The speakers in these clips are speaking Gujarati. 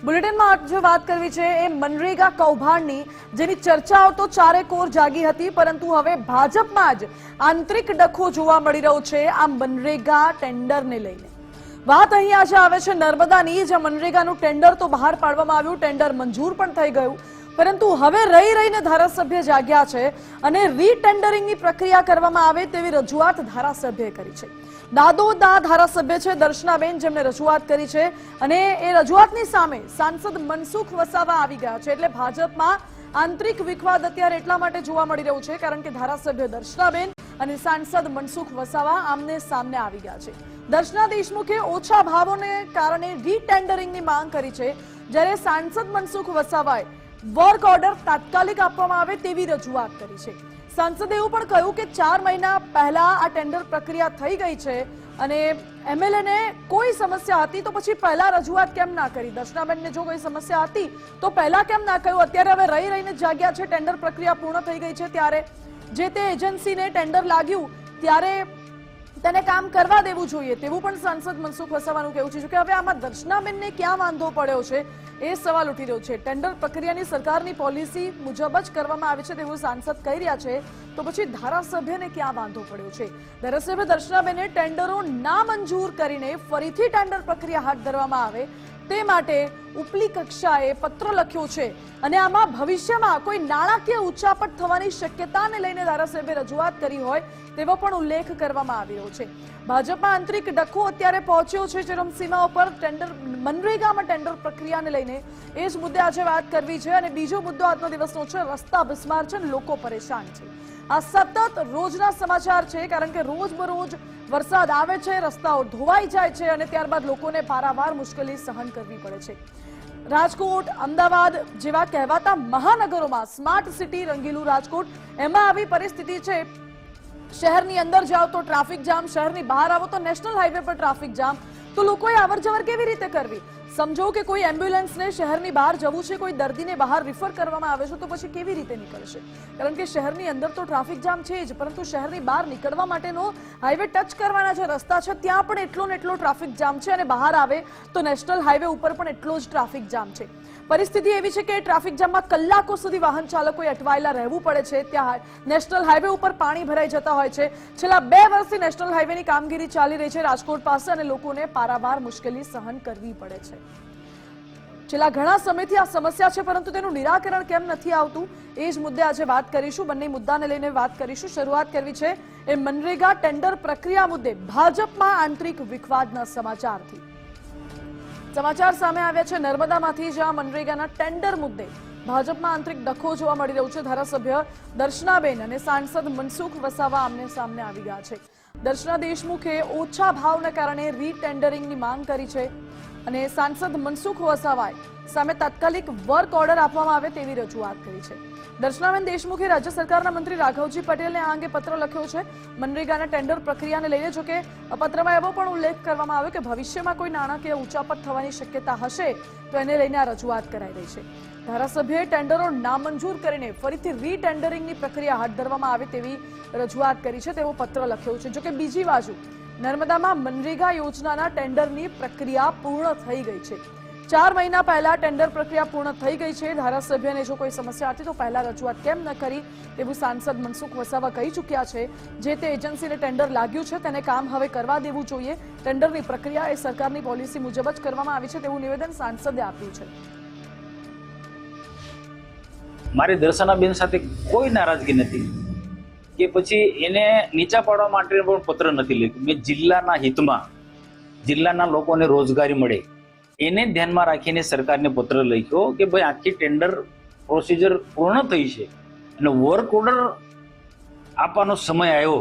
બુલેટિનમાં આજે વાત કરવી છે એ મનરેગા કૌભાંડની, જેની ચર્ચાઓ તો ચારેકોર જાગી હતી, પરંતુ હવે ભાજપમાં જ આંતરિક ડખો જોવા મળી રહ્યો છે આ મનરેગા ટેન્ડરને લઈને। વાત અહીં આજે આવે છે નર્મદાની, જે મનરેગાનું ટેન્ડર તો બહાર પાડવામાં આવ્યું, ટેન્ડર મંજૂર પણ થઈ ગયું, પરંતુ હવે રહીને ધારાસભ્ય જાગ્યા છે અને રીટેન્ડરિંગની પ્રક્રિયા કરવામાં આવે તેવી રજૂઆત ધારાસભ્યએ કરી છે। નાદોદના ધારાસભ્ય છે દર્શનાબેન, જેમને રજૂઆત કરી છે અને એ રજૂઆતની સામે સાંસદ મનસુખ વસાવા આવી ગયા છે। એટલે ભાજપમાં આંતરિક વિખવાદ અત્યારે એટલા માટે જોવા મળી રહ્યું છે કારણ કે ધારાસભ્ય દર્શનાબેન અને સાંસદ મનસુખ વસાવા આમને સામને આવી ગયા છે। દર્શના દેશમુખે ઓછા ભાવોને કારણે રીટેન્ડરિંગની માંગ કરી છે, જ્યારે સાંસદ મનસુખ વસાવાએ વર્ક ઓર્ડર તાત્કાલિક આપવામાં આવે તેવી રજૂઆત કરી છે। સાંસદે એવું પણ કહ્યું કે 4 મહિના પહેલા આ ટેન્ડર પ્રક્રિયા થઈ ગઈ છે અને એમએલએને કોઈ સમસ્યા હતી તો પછી પહેલા રજૂઆત કેમ ના કરી? દર્શનાબેનને જો કોઈ સમસ્યા હતી તો પહેલા કેમ ના કહ્યું? અત્યારે હવે રહીને જાગ્યા છે, ટેન્ડર પ્રક્રિયા પૂર્ણ થઈ ગઈ છે, ત્યારે જે તે એજન્સીને ટેન્ડર લાગ્યું ત્યારે તેને કામ કરવા દેવું જોઈએ તેવું પણ સાંસદ મનસુખ વસાવાનું કહેવું છે। કે હવે આમાં દર્શનાબેનને ક્યાં વાંધો પડ્યો છે એ સવાલ ઉઠી રહ્યો છે। ટેન્ડર પ્રક્રિયાની સરકારની પોલિસી મુજબ જ કરવામાં આવે છે તેવું સાંસદ કહી રહ્યા છે, તો પછી ધારાસભ્યને ક્યાં વાંધો પડ્યો છે? ધારાસભ્ય દર્શનાબેને ટેન્ડરો નામંજૂર કરીને ફરીથી ટેન્ડર પ્રક્રિયા હાથ ધરવામાં આવે તે માટે ઉપલી કક્ષાએ પત્ર લખ્યો છે અને આમાં ભવિષ્યમાં કોઈ નાણાકીય ઉચાપત થવાની શક્યતાને લઈને ધારાસભ્યે રજૂઆત કરી હોય તેવો પણ ઉલ્લેખ કરવામાં આવી રહ્યો છે। ભાજપમાં આંતરિક ડખો અત્યારે પહોંચ્યો છે ચરમસીમા ઉપર ટેન્ડર મનરેગામાં ટેન્ડર પ્રક્રિયાને લઈને। એ જ મુદ્દે આજે વાત કરવી છે અને બીજો મુદ્દો આજનો દિવસનો છે રસ્તા બિસ્માર છે, લોકો પરેશાન છે। આ સતત રોજના સમાચાર છે કારણ કે રોજબરોજ વરસાદ આવે છે, રસ્તાઓ ધોવાઈ જાય છે અને ત્યારબાદ લોકોને પારાવાર મુશ્કેલી સહન કરવી પડે છે। રાજકોટ, અમદાવાદ જેવા કહેવાતા મહાનગરોમાં સ્માર્ટ સિટી રંગીલું રાજકોટ, એમાં આવી પરિસ્થિતિ છે। શહેરની અંદર જાઓ તો ટ્રાફિક જામ, શહેરની બહાર આવો તો નેશનલ હાઈવે પર ટ્રાફિક જામ, તો લોકોએ અવરજવર કેવી રીતે કરવી? સમજો કે કોઈ એમ્બ્યુલન્સને શહેરની બહાર જવું છે, કોઈ દર્દીને બહાર રિફર કરવામાં આવે છે, તો પછી કેવી રીતે નીકળશે? કારણ કે શહેરની અંદર તો ટ્રાફિક જામ છે જ, પરંતુ શહેરની બહાર નીકળવા માટેનો હાઈવે ટચ કરવાના જે રસ્તા છે ત્યાં પણ એટલો ને એટલો ટ્રાફિક જામ છે અને બહાર આવે તો નેશનલ હાઈવે ઉપર પણ એટલો જ ટ્રાફિક જામ છે। પરિસ્થિતિ એવી છે કે ટ્રાફિક જામમાં કલાકો સુધી વાહન ચાલકોએ અટવાયેલા રહેવું પડે છે। ત્યાં નેશનલ હાઈવે ઉપર પાણી ભરાઈ જતા હોય છે। છેલ્લા 2 વર્ષથી નેશનલ હાઈવેની કામગીરી ચાલી રહી છે રાજકોટ પાસે અને લોકોને પારાવાર મુશ્કેલી સહન કરવી પડે છે। છેલ્લા ઘણા સમયથી આ સમસ્યા છે, પરંતુ તેનું નિરાકરણ કેમ નથી આવતું એ જ મુદ્દે આજે વાત કરીશું। બંને મુદ્દાને લઈને વાત કરીશું। શરૂઆત કરવી છે એ મનરેગા ટેન્ડર પ્રક્રિયા મુદ્દે ભાજપમાં આંતરિક વિખવાદના સમાચારથી। સમાચાર સામે આવ્યા છે નર્મદામાંથી, જ્યાં મનરેગાના ટેન્ડર મુદ્દે ભાજપમાં આંતરિક ડખો જોવા મળી રહ્યો છે। ધારાસભ્ય દર્શનાબેન અને સાંસદ મનસુખ વસાવા આમને સામને આવી ગયા છે। દર્શના દેશમુખે ઓછા ભાવને કારણે રીટેન્ડરિંગની માંગ કરી છે અને સાંસદ મનસુખ વસાવાએ સામે તાત્કાલિક વર્ક ઓર્ડર આપવામાં આવે તેવી રજૂઆત કરી છે। દર્શનાબેન દેશમુખે રાજ્ય સરકારના મંત્રી રાઘવજી પટેલને આ અંગે પત્ર લખ્યો છે મનરેગાના ટેન્ડર પ્રક્રિયાને લઈને। જો કે પત્રમાં એવો પણ ઉલ્લેખ કરવામાં આવ્યો કે ભવિષ્યમાં કોઈ નાણાકીય ઉચાપત થવાની શક્યતા હશે તો એને લઈને આ રજૂઆત કરાઈ રહી છે। ધારાસભ્યએ ટેન્ડરો નામંજૂર કરીને ફરીથી રીટેન્ડરિંગની પ્રક્રિયા હાથ ધરવામાં આવે તેવી રજૂઆત કરી છે તેવો પત્ર લખ્યો છે। જો કે બીજી બાજુ નર્મદામાં મનરેગા યોજનાના ટેન્ડરની પ્રક્રિયા પૂર્ણ થઈ ગઈ છે। 4 મહિના પહેલા ટેન્ડર પ્રક્રિયા પૂર્ણ થઈ ગઈ છે। ધારાસભ્યને જો કોઈ સમસ્યા હતી તો પહેલા રજૂઆત કેમ ન કરી તેવું સાંસદ મનસુખ વસાવા કહી ચૂક્યા છે। જે તે એજન્સીને ટેન્ડર લાગ્યું છે તેને કામ હવે કરવા દેવું જોઈએ। ટેન્ડરની પ્રક્રિયા એ સરકારની પોલિસી મુજબ જ કરવામાં આવી છે તેવું નિવેદન સાંસદે આપ્યું છે। મારી દર્શનાબેન સાથે કોઈ નારાજગી નથી કે પછી એને નીચા પાડવા માટે પણ પત્ર નથી લખ્યું। મેં જિલ્લાના હિતમાં, જિલ્લાના લોકોને રોજગારી મળે એને ધ્યાનમાં રાખીને સરકારને પત્ર લખ્યો કે ભાઈ આખી ટેન્ડર પ્રોસિજર પૂર્ણ થઈ છે અને વર્ક ઓર્ડર આપવાનો સમય આવ્યો,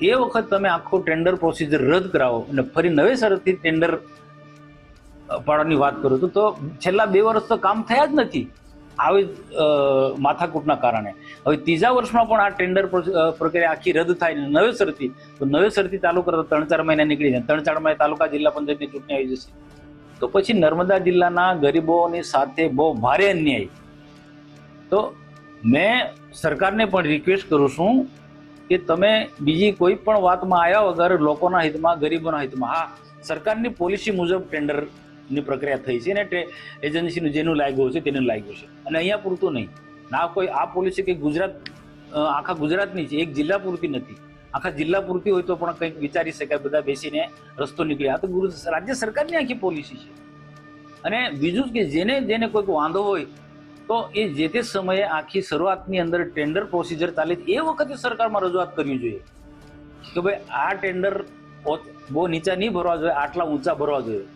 એ વખત તમે આખું ટેન્ડર પ્રોસિજર રદ કરાવો અને ફરી નવેસરથી ટેન્ડર પાડવાની વાત કરો તો છેલ્લા 2 વર્ષ તો કામ થયા જ નથી આવી માથાકૂટના કારણે। હવે 3જા વર્ષમાં પણ આ ટેન્ડર પ્રક્રિયા આખી રદ થાય ને નવેસરથી, તો નવેસરથી ચાલુ કરતા 3-4 મહિના નીકળી જાય, 3-4 મહિના તાલુકા જિલ્લા પંચાયતની ચૂંટણી આવી જશે, તો પછી નર્મદા જિલ્લાના ગરીબોની સાથે બહુ ભારે અન્યાય। તો મેં સરકારને પણ રિક્વેસ્ટ કરું છું કે તમે બીજી કોઈ પણ વાતમાં આવ્યા વગર લોકોના હિતમાં, ગરીબોના હિતમાં, હા સરકારની પોલિસી મુજબ ટેન્ડર ની પ્રક્રિયા થઈ છે અને એજન્સીનું જેનું લાગ્યું છે તેનું લાગ્યું છે. અને અહીંયા પૂરતું નહીં, ના કોઈ આ પોલિસી કે ગુજરાત આખા ગુજરાતની છે, એક જિલ્લા પૂરતી નથી. આખા જિલ્લા પૂરતી હોય તો પણ કંઈક વિચારી શકાય, બધા બેસીને રસ્તો નીકળે. આ તો રાજ્ય સરકારની આખી પોલિસી છે. અને બીજું કે જેને જેને કોઈક વાંધો હોય તો એ જે તે સમયે આખી શરૂઆતની અંદર ટેન્ડર પ્રોસિજર ચાલે એ વખતે સરકારમાં રજૂઆત કરવી જોઈએ કે ભાઈ આ ટેન્ડર બહુ નીચા નહીં ભરવા જોઈએ, આટલા ઊંચા ભરવા જોઈએ.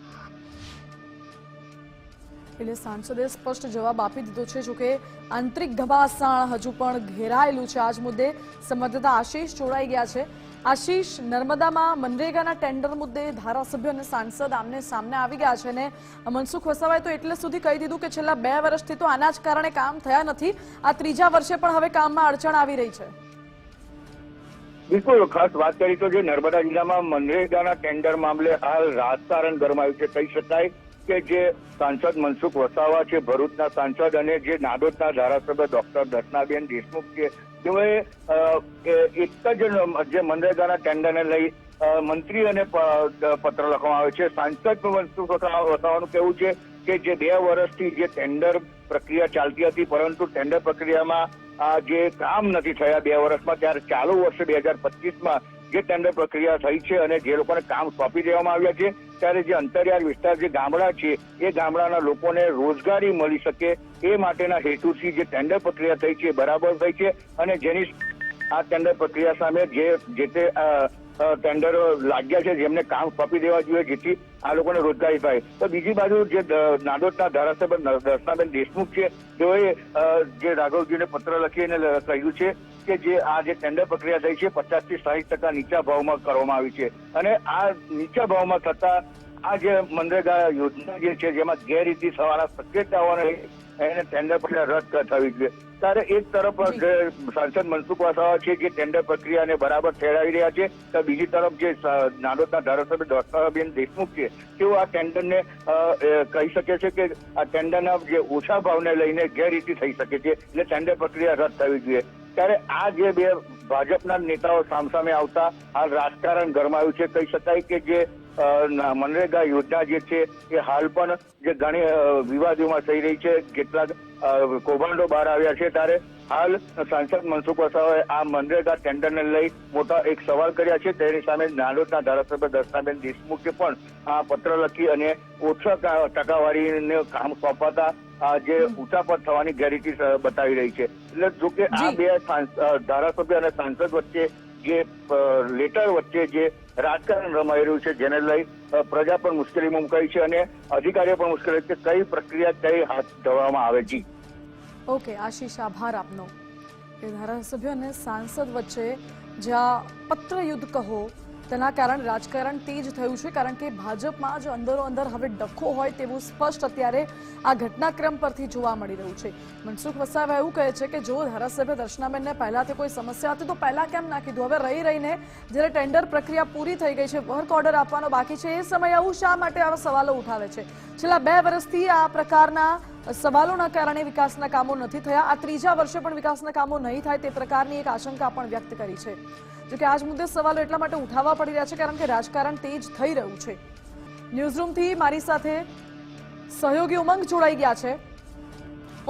એટલે સાંસદે સ્પષ્ટ જવાબ આપી દીધો છે. જોકે આંતરિક ઘમાસાણ હજુ પણ ઘેરાયેલું છે. આજ મુદ્દે સંવાદદાતા આશીષ જોડાઈ ગયા છે. આશીષ, નર્મદામાં મનરેગાના ટેન્ડર મુદ્દે ધારાસભ્ય અને સાંસદ આમને સામને આવી ગયા છે અને મનસુખ વસાવાએ તો એટલે સુધી કહી દીધું કે છેલ્લા 2 વર્ષથી તો આના જ કારણે કામ થયા નથી, આ 3જા વર્ષે પણ હવે કામમાં અડચણ આવી રહી છે. બિલકુલ, ખાસ વાત કરી તો જે નર્મદા જિલ્લામાં મનરેગાના ટેન્ડર મામલે હાલ રાજકારણ ગરમાયું છે. કહી શકાય કે જે સાંસદ મનસુખ વસાવા છે, ભરૂચના સાંસદ, અને જે નાદોદના ધારાસભ્ય ડોક્ટર દર્શનાબેન દેશમુખ છે, તેઓએ એક જ જે મનરેગાના ટેન્ડરને લઈ મંત્રીઓને પત્ર લખવામાં આવ્યો છે. સાંસદ મનસુખ વસાવાનું કહેવું છે કે જે 2 વર્ષથી જે ટેન્ડર પ્રક્રિયા ચાલતી હતી, પરંતુ ટેન્ડર પ્રક્રિયામાં જે કામ નથી થયા 2 વર્ષમાં, ત્યારે ચાલુ વર્ષે 2025માં જે ટેન્ડર પ્રક્રિયા થઈ છે અને જે લોકોને કામ સોંપી દેવામાં આવ્યા છે, ત્યારે જે અંતરિયાળ વિસ્તાર જે ગામડા છે એ ગામડાના લોકોને રોજગારી મળી શકે એ માટેના હેતુથી જે ટેન્ડર પ્રક્રિયા થઈ છે બરાબર થઈ છે. અને જેની આ ટેન્ડર પ્રક્રિયા સામે જે તે ટેન્ડરો લાગ્યા છે જેમને કામ સોંપી દેવા જોઈએ જેથી આ લોકોને રોજગારી થાય. તો બીજી બાજુ જે નાદોદના ધારાસભ્ય દર્શનાબેન દેશમુખ છે, તેઓએ જે રાઘવજીને પત્ર લખીને કહ્યું છે કે જે આ જે ટેન્ડર પ્રક્રિયા થઈ છે 50 થી 60% નીચા ભાવમાં કરવામાં આવી છે અને આ નીચા ભાવમાં થતા આ જે મનરેગા યોજના જે છે જેમાં ગેરરીતિ થવાના શક્યતાઓને એને ટેન્ડર પ્રક્રિયા રદ થવી જોઈએ. ત્યારે એક તરફ સાંસદ મનસુખ વસાવા છે જે ટેન્ડર પ્રક્રિયાને બરાબર ઠેરાવી રહ્યા છે, તો બીજી તરફ જે નાદોદના ધારાસભ્ય ડોક્ટરબેન દેશમુખ છે તેઓ આ ટેન્ડરને કહી શકે છે કે આ ટેન્ડરના જે ઓછા ભાવને લઈને ગેરરીતિ થઈ શકે છે, એટલે ટેન્ડર પ્રક્રિયા રદ થવી જોઈએ. ત્યારે આ જે 2 ભાજપના નેતાઓ સામસામે આવતા હાલ રાજકારણ ગરમાયું છે. કહી શકાય કે જે મનરેગા યોજના જે છે એ હાલ પણ જે ઘણી વિવાદોમાં થઈ રહી છે, કેટલાક કૌભાંડો બહાર આવ્યા છે. ત્યારે હાલ સાંસદ મનસુખ વસાવાએ આ મનરેગા ટેન્ડરને લઈ મોટા એક સવાલ કર્યા છે. તેની સામે નાદોદના ધારાસભ્ય દર્શનાબેન દેશમુખે પણ આ પત્ર લખી અને ઓછા ટકાવારીને કામ સોંપાતા જે ઉચાપત થવાની ગેરરીતિ બતાવી રહી છે. એટલે જો કે આ 2 ધારાસભ્ય અને સાંસદ વચ્ચે જે લેટર વચ્ચે જે રાજકારણ રમાઈ રહ્યું છે, જેને લઈ પ્રજા પણ મુશ્કેલીમાં મુકાઈ છે અને અધિકારીઓ પણ મુશ્કેલી છે કઈ પ્રક્રિયા કઈ હાથ ધરવામાં આવે. જી ઓકે આશીષ, આભાર આપનો. એ ધારાસભ્ય અને સાંસદ વચ્ચે જ્યાં પત્ર યુદ્ધ કહો તેના કારણે રાજકારણ તેજ થયું છે, કારણ કે ભાજપમાં જ અંદરો અંદર હવે ડખો હોય તેવું સ્પષ્ટ અત્યારે આ ઘટનાક્રમ પરથી જોવા મળી રહ્યું છે. મનસુખ વસાવા એવું કહે છે કે જો ધારાસભ્ય દર્શનાબેનને પહેલાથી કોઈ સમસ્યા હતી તો પહેલા કેમ ના કીધું, હવે રહી રહીને જ્યારે ટેન્ડર પ્રક્રિયા પૂરી થઈ ગઈ છે, વર્ક ઓર્ડર આપવાનો બાકી છે, એ સમયે આવું શા માટે આવા સવાલો ઉઠાવે છે? છેલ્લા 2 વર્ષથી આ પ્રકારના સવાલોના કારણે વિકાસના કામો નથી થયા, આ 3જા વર્ષે પણ વિકાસના કામો નહીં થાય તે પ્રકારની એક આશંકા પણ વ્યક્ત કરી છે. જોકે આજ મુદ્દે સવાલો એટલા માટે ઉઠાવવા પડી રહ્યા છે કારણ કે રાજકારણ તેજ થઈ રહ્યું છે. ન્યૂઝરૂમથી મારી સાથે સહયોગી ઉમંગ જોડાઈ ગયા છે.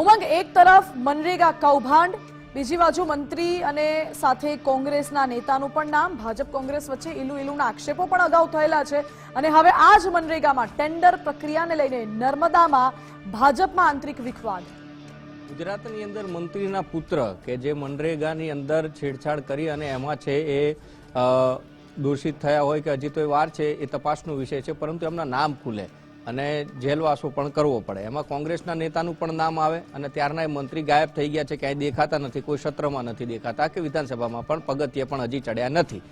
ઉમંગ, એક તરફ મનરેગા કૌભાંડ, બીજી બાજુ મંત્રી અને સાથે કોંગ્રેસના નેતાનું પણ નામ, ભાજપ કોંગ્રેસ વચ્ચે ઈલુના આક્ષેપો પણ અગાઉ થયેલા છે અને હવે આ જ મનરેગામાં ટેન્ડર પ્રક્રિયાને લઈને નર્મદામાં ભાજપમાં આંતરિક વિખવાદ. ગુજરાતની અંદર મંત્રીના પુત્ર કે જે મનરેગાની અંદર છેડછાડ કરી અને એમાં છે એ દોષિત થયા હોય કે હજી તો એ વાર છે એ તપાસનો વિષય છે, પરંતુ એમના નામ ખુલે અને જેલવાસો પણ કરવો પડે. એમાં કોંગ્રેસના નેતાનું પણ નામ આવે અને ત્યારના એ મંત્રી ગાયબ થઈ ગયા છે, ક્યાંય દેખાતા નથી, કોઈ સત્રમાં નથી દેખાતા કે વિધાનસભામાં પણ પગથિયે પણ હજી ચડ્યા નથી.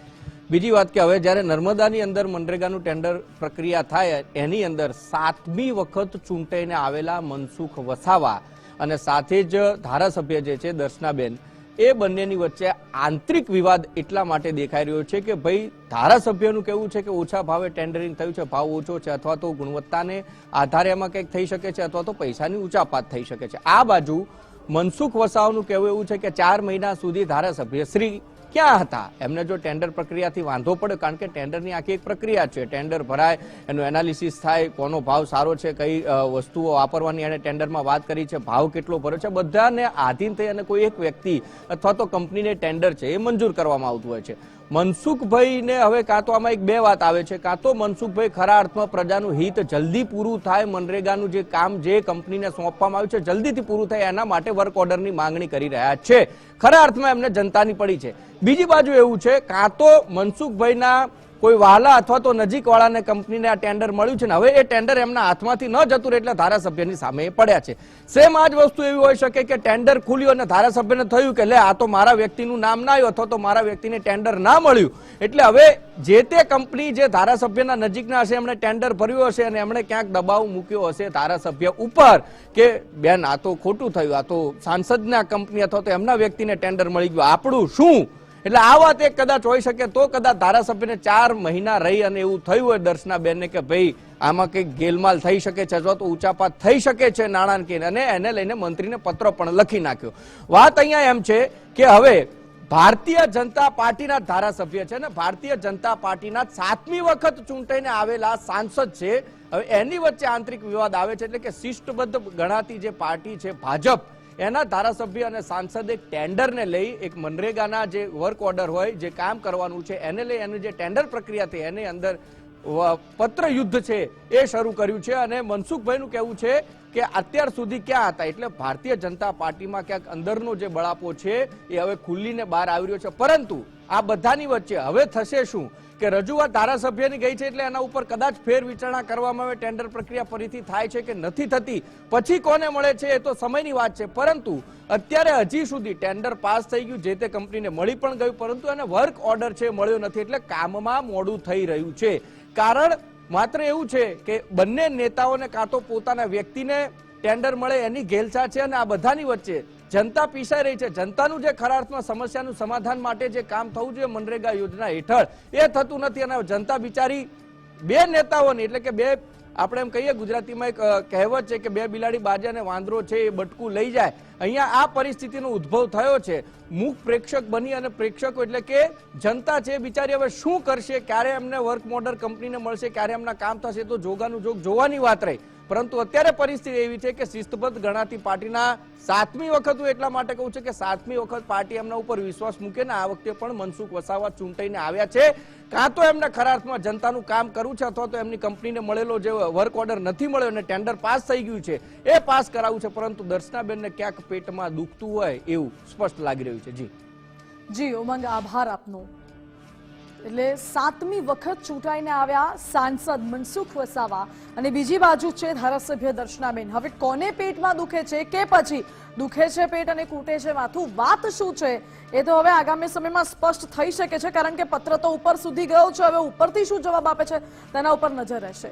બીજી વાત કે હવે જ્યારે નર્મદાની અંદર મનરેગાનું ટેન્ડર પ્રક્રિયા થાય એની અંદર 7મી વખત ચૂંટાઈને આવેલા મનસુખ વસાવા અને સાથે જ ધારાસભ્ય જે છે દર્શનાબેન, એ બંનેની વચ્ચે આંતરિક વિવાદ એટલા માટે દેખાઈ રહ્યો છે કે ભાઈ ધારાસભ્યનું કહેવું છે કે ઓછા ભાવે ટેન્ડરિંગ થયું છે, ભાવ ઓછો છે, અથવા તો ગુણવત્તાને આધારે એમાં કંઈક થઈ શકે છે, અથવા તો પૈસાની ઉચાપાત થઈ શકે છે. આ બાજુ મનસુખ વસાવાનું કહેવું એવું છે કે 4 મહિના સુધી ધારાસભ્ય શ્રી ક્યાં હતા? એમને જો ટેન્ડર પ્રક્રિયાથી વાંધો પડ્યો, કારણ કે ટેન્ડરની આખી એક પ્રક્રિયા છે, ટેન્ડર ભરાય, એનું એનાલિસિસ થાય, કોનો ભાવ સારો છે, કઈ વસ્તુઓ વાપરવાની એને ટેન્ડરમાં વાત કરી છે, ભાવ કેટલો ભર્યો છે, બધાને આધીન થઈ અને કોઈ એક વ્યક્તિ અથવા તો કંપનીને ટેન્ડર છે એ મંજૂર કરવામાં આવતું હોય છે. મનસુખભાઈને હવે કાં તો આમાં એક બે વાત આવે છે, કાં તો મનસુખભાઈ ખરા અર્થમાં પ્રજાનું હિત જલ્દી પૂરું થાય, મનરેગાનું જે કામ જે કંપનીને સોંપવામાં આવ્યું છે જલ્દીથી પૂરું થાય એના માટે વર્ક ઓર્ડરની માંગણી કરી રહ્યા છે. ખરા અર્થમાં એમને જનતાની પડી છે. બીજી બાજુ એવું છે, કાં તો મનસુખભાઈના કોઈ વહાલા અથવા તો નજીકવાળાને કંપનીને આ ટેન્ડર મળ્યું છે ને હવે એ ટેન્ડર એમના હાથમાંથી ન જતું રહે એટલે ધારાસભ્યની સામે એ પડ્યા છે. સેમ આ જ વસ્તુ એવી હોઈ શકે કે ટેન્ડર ખુલ્યું અને ધારાસભ્યને થયું કે લે આ તો મારા વ્યક્તિનું નામ ના આવ્યું અથવા તો મારા વ્યક્તિને ટેન્ડર ના મળ્યું, એટલે હવે જે તે કંપની જે ધારાસભ્યના નજીકના હશે એમણે ટેન્ડર ભર્યું હશે અને એમણે ક્યાંક દબાવ મૂક્યો હશે ધારાસભ્ય ઉપર કે બેન આ તો ખોટું થયું, આ તો સાંસદના કંપની અથવા તો એમના વ્યક્તિને ટેન્ડર મળી ગયું, આપણું શું? એટલે આ વાત એક કદાચ હોઈ શકે તો કદાચ ધારાસભ્યને 4 મહિના રહી અને એવું થયું હોય દર્શનાબેનને કે ભાઈ આમાં કંઈક ગેલમાલ થઈ શકે છે અથવા તો ઊંચાપાત થઈ શકે છે નાણાકીય, અને એને લઈને મંત્રીને પત્ર પણ લખી નાખ્યો. વાત અહીંયા એમ છે કે હવે ભારતીય જનતા પાર્ટીના ધારાસભ્ય છે ને ભારતીય જનતા પાર્ટીના 7મી વખત ચૂંટાઈને આવેલા સાંસદ છે, હવે એની વચ્ચે આંતરિક વિવાદ આવે છે. એટલે કે શિષ્ટબદ્ધ ગણાતી જે પાર્ટી છે ભાજપ, એના ધારાસભ્ય અને સાંસદ એક ટેન્ડરને લઈ એક મનરેગાના જે વર્ક ઓર્ડર હોય જે કામ કરવાનું છે એને લઈ એની જે ટેન્ડર પ્રક્રિયા થઈ એની અંદર પત્ર યુદ્ધ છે એ શરૂ કર્યું છે. અને મનસુખભાઈનું કહેવું છે કે અત્યાર સુધી ક્યાં હતા, એટલે ભારતીય જનતા પાર્ટીમાં ક્યાંક અંદરનો જે બળાપો છે એ હવે ખુલ્લીને બહાર આવી રહ્યો છે. પરંતુ આ બધાની વચ્ચે હવે થશે શું કે રજૂઆત ધારાસભ્યની ગઈ છે એટલે એના ઉપર કદાચ ફેર વિચારણા કરવામાં આવે, ટેન્ડર પ્રક્રિયા ફરીથી થાય છે કે નથી થતી, પછી કોને મળે છે એ તો સમયની વાત છે. પરંતુ અત્યારે હજી સુધી ટેન્ડર પાસ થઈ ગયું, જે તે કંપનીને મળી પણ ગયું, પરંતુ એને વર્ક ઓર્ડર છે મળ્યો નથી, એટલે કામમાં મોડું થઈ રહ્યું છે. કારણ માત્ર એવું છે કે બંને નેતાઓને કાં તો પોતાના વ્યક્તિને ટેન્ડર મળે એની ઘેલછા છે અને આ બધાની વચ્ચે જનતા પીસાઈ રહી છે. જનતાનું જે ખરા અર્થમાં સમસ્યાનું સમાધાન માટે જે કામ થવું જોઈએ મનરેગા યોજના હેઠળ એ થતું નથી. અને જનતા બિચારી બે નેતાઓની, એટલે કે બે આપણે એમ કહીએ ગુજરાતીમાં એક કહેવત છે કે બે બિલાડી બાજે અને વાંદરો છે એ બટકું લઈ જાય, અહીંયા આ પરિસ્થિતિનો ઉદ્ભવ થયો છે. મુખ પ્રેક્ષક બની અને પ્રેક્ષકો એટલે કે જનતા છે બિચારી હવે શું કરશે, ક્યારે એમને વર્ક મોડર કંપનીને મળશે, ક્યારે એમના કામ થશે, તો જોગાનું જોગ જોવાની વાત રહી. પરંતુ અત્યારે પરિસ્થિતિ એવી છે કે શિસ્તબદ્ધ ગણાતી પાર્ટીના 7મી વખત, હું એટલા માટે કહું છું કે 7મી વખત પાર્ટી એમના ઉપર વિશ્વાસ મૂકે ને આ વખતે પણ મનસુખ વસાવા ચૂંટાઈને આવ્યા છે. કાં તો એમને ખરા અર્થમાં જનતાનું કામ કરવું છે અથવા તો એમની કંપનીને મળેલો જે વર્ક ઓર્ડર નથી મળ્યો અને ટેન્ડર પાસ થઈ ગયું છે એ પાસ કરાવવું છે. પરંતુ દર્શનાબેનને ક્યાંક પેટમાં દુખતું હોય એવું સ્પષ્ટ લાગી રહ્યું છે. જી ઉમંગ, આભાર આપનો. એટલે 7મી વખત ચૂંટાઈને આવ્યા સાંસદ મનસુખ વસાવા અને બીજી બાજુ છે ધારાસભ્ય દર્શનાબેન. હવે કોને પેટમાં દુખે છે કે પછી દુખે છે પેટ અને કૂટે છે માથું, વાત શું છે એ તો હવે આગામી સમયમાં સ્પષ્ટ થઈ શકે છે, કારણ કે પત્ર તો ઉપર સુધી ગયો છે. હવે ઉપરથી શું જવાબ આપે છે તેના ઉપર નજર રહેશે.